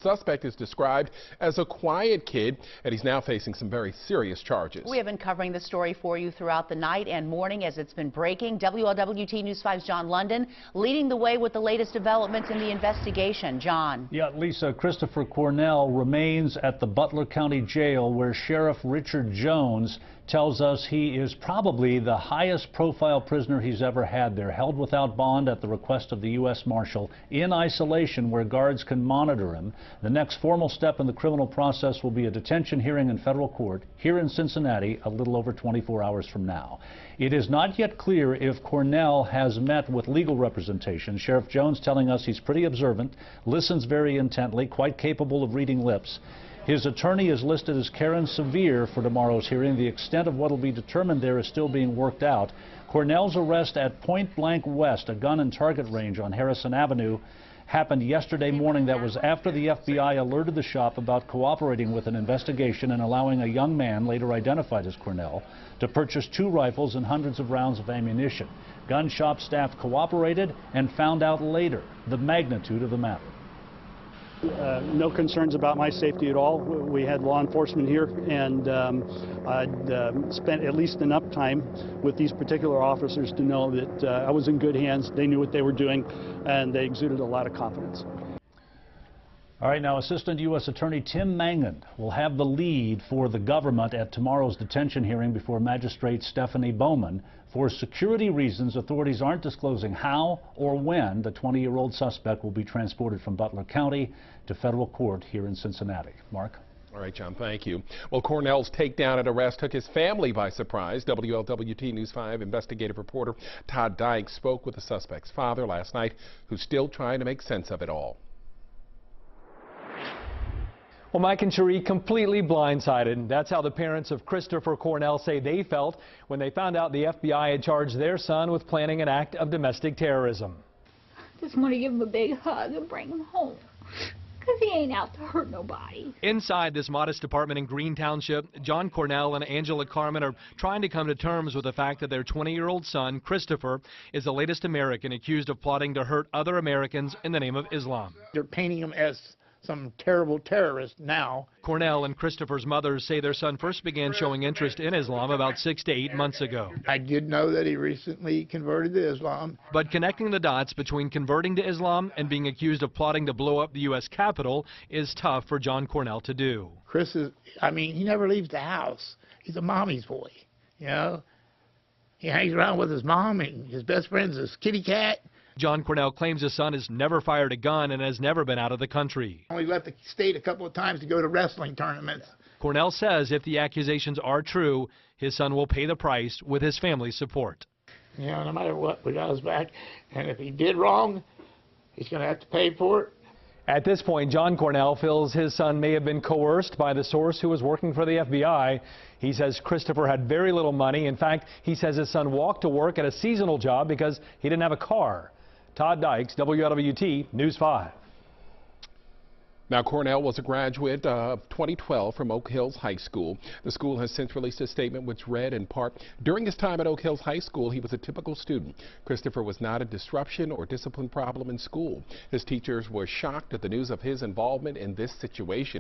suspect is described as a quiet kid, and he's now facing some very serious charges. We have been covering the story for you throughout the night and morning as it's been breaking. WLWT News 5's John London leading the way with the latest developments in the investigation. John. Yeah, Lisa, Christopher Cornell remains at the Butler County Jail, where Sheriff Richard Jones tells us he is probably the highest profile prisoner he's ever had there, held without bond at the request of the U.S. Marshal in isolation where guards can monitor him. The next formal step in the criminal process will be a detention hearing in federal court here in Cincinnati a little over 24 hours from now. It is not yet clear if Cornell has met with legal representation. Sheriff Jones telling us he's pretty observant, listens very intently, quite capable of reading lips. His attorney is listed as Karen Sevier for tomorrow's hearing. The extent of what will be determined there is still being worked out. Cornell's arrest at Point Blank West, a gun and target range on Harrison Avenue, happened yesterday morning. That was after the FBI alerted the shop about cooperating with an investigation and allowing a young man, later identified as Cornell, to purchase 2 rifles and hundreds of rounds of ammunition. Gun shop staff cooperated and found out later the magnitude of the matter. No concerns about my safety at all. We had law enforcement here, and I'd spent at least enough time with these particular officers to know that I was in good hands. They knew what they were doing, and they exuded a lot of confidence. All right, now Assistant U.S. Attorney Tim Mangan will have the lead for the government at tomorrow's detention hearing before Magistrate Stephanie Bowman. For security reasons, authorities aren't disclosing how or when the 20-year-old suspect will be transported from Butler County to federal court here in Cincinnati. Mark? All right, John, thank you. Well, Cornell's takedown and arrest took his family by surprise. WLWT News 5 investigative reporter Todd Dykes spoke with the suspect's father last night, who's still trying to make sense of it all. Well, Mike and Cherie completely blindsided. That's how the parents of Christopher Cornell say they felt when they found out the FBI had charged their son with planning an act of domestic terrorism. I just want to give him a big hug and bring him home, because he ain't out to hurt nobody. Inside this modest apartment in Green Township, John Cornell and Angela Carmen are trying to come to terms with the fact that their 20-year-old son, Christopher, is the latest American accused of plotting to hurt other Americans in the name of Islam. They're painting him as some terrible terrorist now. Cornell and Christopher's mothers say their son first began showing interest in Islam about 6 to 8 months ago. I did know that he recently converted to Islam. But connecting the dots between converting to Islam and being accused of plotting to blow up the U.S. Capitol is tough for John Cornell to do. Chris is, I mean, he never leaves the house. He's a mommy's boy, you know. He hangs around with his mom, and his best friend's his kitty cat. John Cornell claims his son has never fired a gun and has never been out of the country. Only left the state a couple of times to go to wrestling tournaments. Cornell says if the accusations are true, his son will pay the price with his family's support. You know, no matter what, we got his back. And if he did wrong, he's going to have to pay for it. At this point, John Cornell feels his son may have been coerced by the source who was working for the FBI. He says Christopher had very little money. In fact, he says his son walked to work at a seasonal job because he didn't have a car. Todd Dykes, WLWT News 5. Now, Cornell was a graduate of 2012 from Oak Hills High School. The school has since released a statement which read in part, during his time at Oak Hills High School, he was a typical student. Christopher was not a disruption or discipline problem in school. His teachers were shocked at the news of his involvement in this situation.